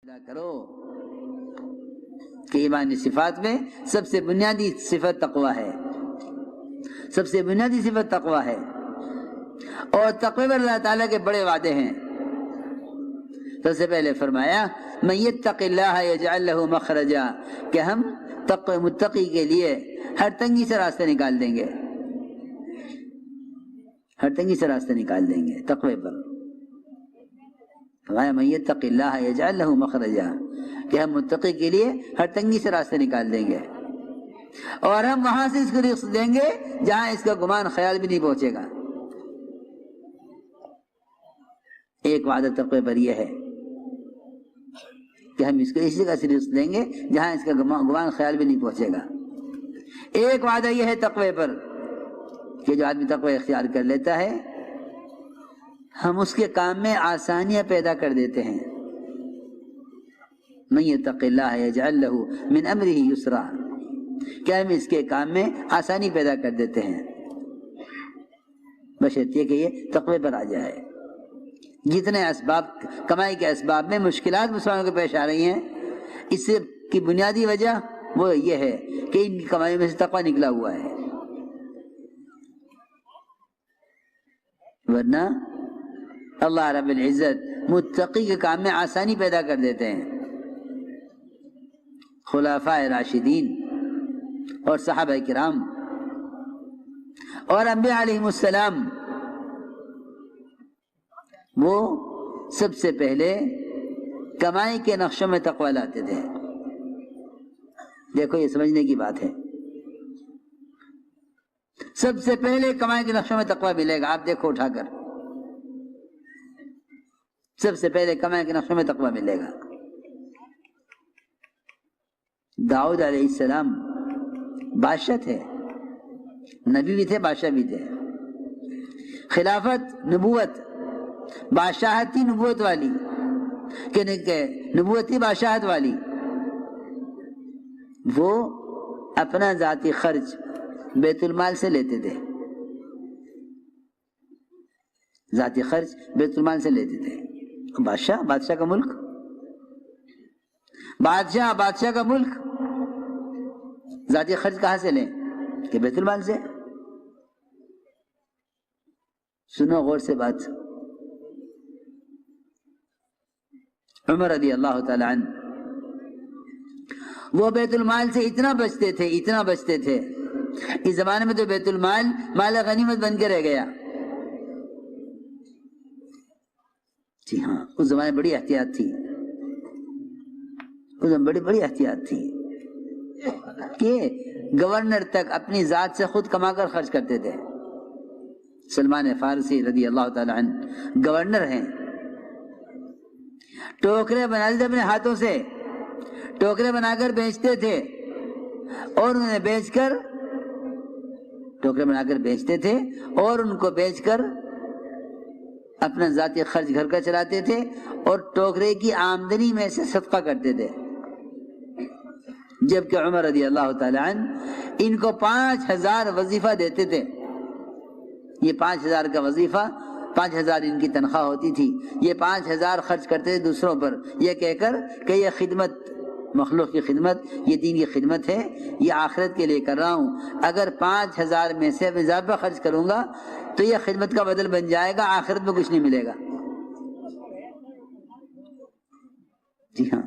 کرو کہ ایمانی صفات میں سب سے بنیادی صفت تقوی ہے، سب سے بنیادی صفت تقوی ہے، اور تقوی پر اللہ تعالیٰ کے بڑے وعدے ہیں۔ سب سے پہلے فرمایا من یتق اللہ یجعل لہ مخرجا، کہ ہم تقوی متقی کے لیے ہر تنگی سے راستہ نکال دیں گے، ہر تنگی سے راستہ نکال دیں گے تقوی پر۔ فرمایا من یتق اللہ یجعل لہ مخرجا، کہ ہم متقی کے لیے ہر تنگی سے راستہ نکال دیں گے، اور ہم وہاں سے اس کو رزق دیں گے جہاں اس کا گمان خیال بھی نہیں پہنچے گا۔ ایک وعدہ تقوی پر یہ ہے کہ ہم اس کو اسی جگہ سے رزق دیں گے جہاں اس کا گمان خیال بھی نہیں پہنچے گا۔ ایک وعدہ یہ ہے تقوی پر کہ جو آدمی تقوی اختیار کر لیتا ہے ہم اس کے کام میں آسانیاں پیدا کر دیتے ہیں۔ من یتق اللہ یجعل لہ من امرہ یسرا، کہ ہم اس کے کام میں آسانی پیدا کر دیتے ہیں، بشرطیہ کہ یہ تقوی پر آ جائے۔ جتنے اسباب کمائی کے اسباب میں مشکلات مسلمانوں کو پیش آ رہی ہیں، اس سے کی بنیادی وجہ وہ یہ ہے کہ ان کی کمائی میں سے تقوی نکلا ہوا ہے، ورنہ اللہ رب العزت متقی کے کام میں آسانی پیدا کر دیتے ہیں۔ خلفاء راشدین اور صحابہ کرام اور انبیاء علیہم السلام وہ سب سے پہلے کمائی کے نقشوں میں تقوی لاتے تھے۔ دیکھو یہ سمجھنے کی بات ہے، سب سے پہلے کمائی کے نقشوں میں تقوی ملے گا، آپ دیکھو اٹھا کر، سب سے پہلے کمائی کے نقشوں میں تقوی ملے گا۔ داؤد علیہ السلام بادشاہ تھے، نبی بھی تھے، بادشاہ بھی تھے۔ خلافت نبوت، بادشاہت تھی نبوت والی، کہ نبوت تھی بادشاہت والی۔ وہ اپنا ذاتی خرچ بیت المال سے لیتے تھے، ذاتی خرچ بیت المال سے لیتے تھے۔ بادشاہ کا ملک، بادشاہ کا ملک، ذاتی خرچ کہاں سے لیں؟ کہ بیت المال سے۔ سنو غور سے بات، عمر رضی اللہ تعالی عنہ وہ بیت المال سے اتنا بچتے تھے، اس زمانے میں تو بیت المال مال غنیمت بن کے رہ گیا۔ جی ہاں، اس زمانے بڑی احتیاط تھی، اس میں بڑی احتیاط تھی کہ گورنر تک اپنی ذات سے خود کما کر خرچ کرتے تھے۔ سلمان فارسی رضی اللہ تعالی عنہ گورنر ہیں، ٹوکرے بناتے تھے اپنے ہاتھوں سے، ٹوکرے بنا کر بیچتے تھے، اور انہیں ٹوکرے بنا کر بیچتے تھے اور ان کو بیچ کر اپنا ذاتی خرچ گھر کا چلاتے تھے، اور ٹوکرے کی آمدنی میں سے صدقہ کرتے تھے۔ جبکہ عمر رضی اللہ تعالی عنہ ان کو 5000 وظیفہ دیتے تھے۔ یہ 5000 کا وظیفہ، 5000 ان کی تنخواہ ہوتی تھی، یہ 5000 خرچ کرتے تھے دوسروں پر، یہ کہہ کر کہ یہ خدمت، مخلوق کی خدمت، یہ دین کی خدمت ہے، یہ آخرت کے لیے کر رہا ہوں، اگر 5000 میں سے اضافہ خرچ کروں گا تو یہ خدمت کا بدل بن جائے گا، آخرت میں کچھ نہیں ملے گا۔ جی ہاں،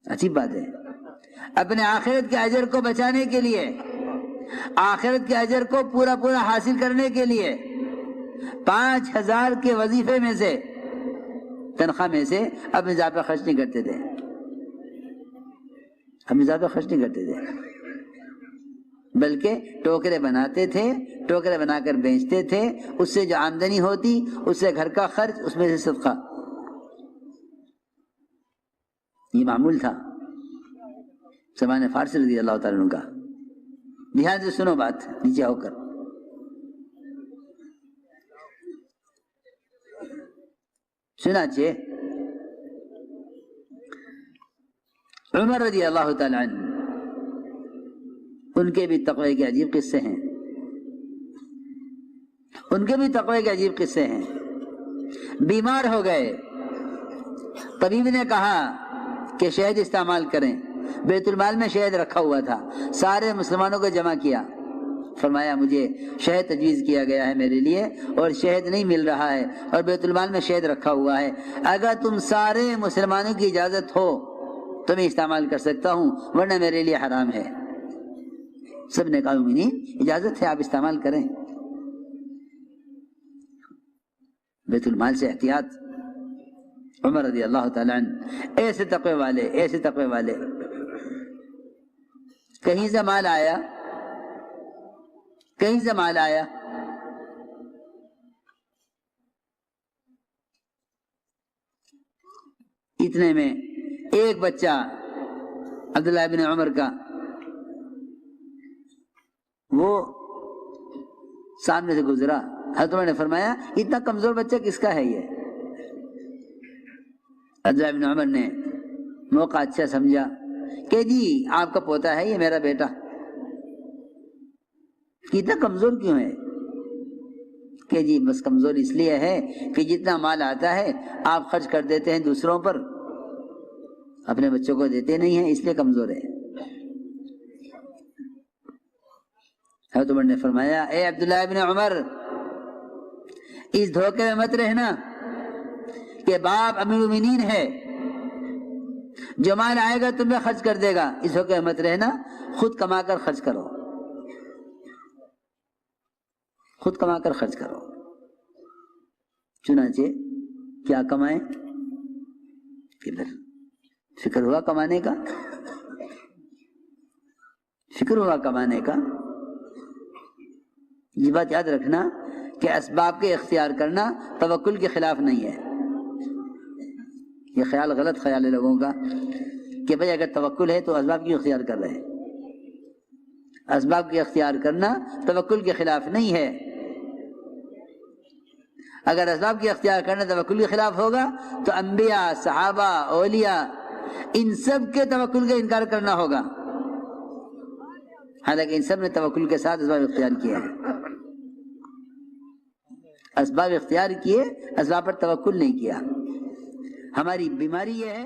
عجیب بات ہے، اپنے آخرت کے اجر کو بچانے کے لیے، آخرت کے اجر کو پورا حاصل کرنے کے لیے 5000 کے وظیفے میں سے، تنخواہ میں سے اب اضافہ خرچ نہیں کرتے تھے، بلکہ ٹوکرے بناتے تھے، ٹوکرے بنا کر بیچتے تھے، اس سے جو آمدنی ہوتی اس سے گھر کا خرچ، اس میں سے صدقہ، یہ معمول تھا سلمان فارسی رضی اللہ تعالیٰ عنہ کا۔ دھیان سے سنو بات، نیچے ہو کر چنانچہ عمر رضی اللہ تعالی عنہ ان کے بھی تقوی کے عجیب قصے ہیں، بیمار ہو گئے، طبیب نے کہا کہ شہد استعمال کریں، بیت المال میں شہد رکھا ہوا تھا، سارے مسلمانوں کو جمع کیا، فرمایا مجھے شہد تجویز کیا گیا ہے میرے لیے اور شہد نہیں مل رہا ہے اور بیت المال میں شہد رکھا ہوا ہے، اگر تم سارے مسلمانوں کی اجازت ہو تو میں استعمال کر سکتا ہوں ورنہ میرے لیے حرام ہے۔ سب نے کہا مومنین اجازت ہے، آپ استعمال کریں۔ بیت المال سے احتیاط۔ عمر رضی اللہ تعالیٰ عنہ ایسے تقوی والے، کہیں سے مال آیا، اتنے میں ایک بچہ عبداللہ بن عمر کا وہ سامنے سے گزرا، حضرت عمر نے فرمایا اتنا کمزور بچہ کس کا ہے یہ؟ عبداللہ بن عمر نے موقع اچھا سمجھا کہ جی آپ کا پوتا ہے یہ میرا بیٹا، اتنا کمزور کیوں ہے؟ کہ جی بس کمزور اس لیے ہے کہ جتنا مال آتا ہے آپ خرچ کر دیتے ہیں دوسروں پر، اپنے بچوں کو دیتے نہیں ہیں، اس لیے کمزور ہے۔ حضرت عمر نے فرمایا اے عبداللہ بن عمر اس دھوکے میں مت رہنا کہ باپ امیر المومنین ہے، جو مال آئے گا تمہیں خرچ کر دے گا، اس دھوکے میں مت رہنا، خود کما کر خرچ کرو، خود کما کر خرچ کرو۔ چنانچہ کیا کمائیں؟ ادھر فکر ہوا کمانے کا، یہ بات یاد رکھنا کہ اسباب کے اختیار کرنا توکل کے خلاف نہیں ہے۔ یہ خیال غلط خیال ہے لوگوں کا کہ بھئی اگر توکل ہے تو اسباب کی اختیار کر رہے ہیں۔ اسباب کی اختیار کرنا توکل کے خلاف نہیں ہے۔ اگر اسباب کی اختیار کرنا توکل کے خلاف ہوگا تو انبیاء، صحابہ، اولیاء ان سب کے توکل کا انکار کرنا ہوگا، حالانکہ ان سب نے توکل کے ساتھ اسباب اختیار کیا ہے۔ اسباب اختیار کیے، اسباب پر توکل نہیں کیا۔ ہماری بیماری یہ ہے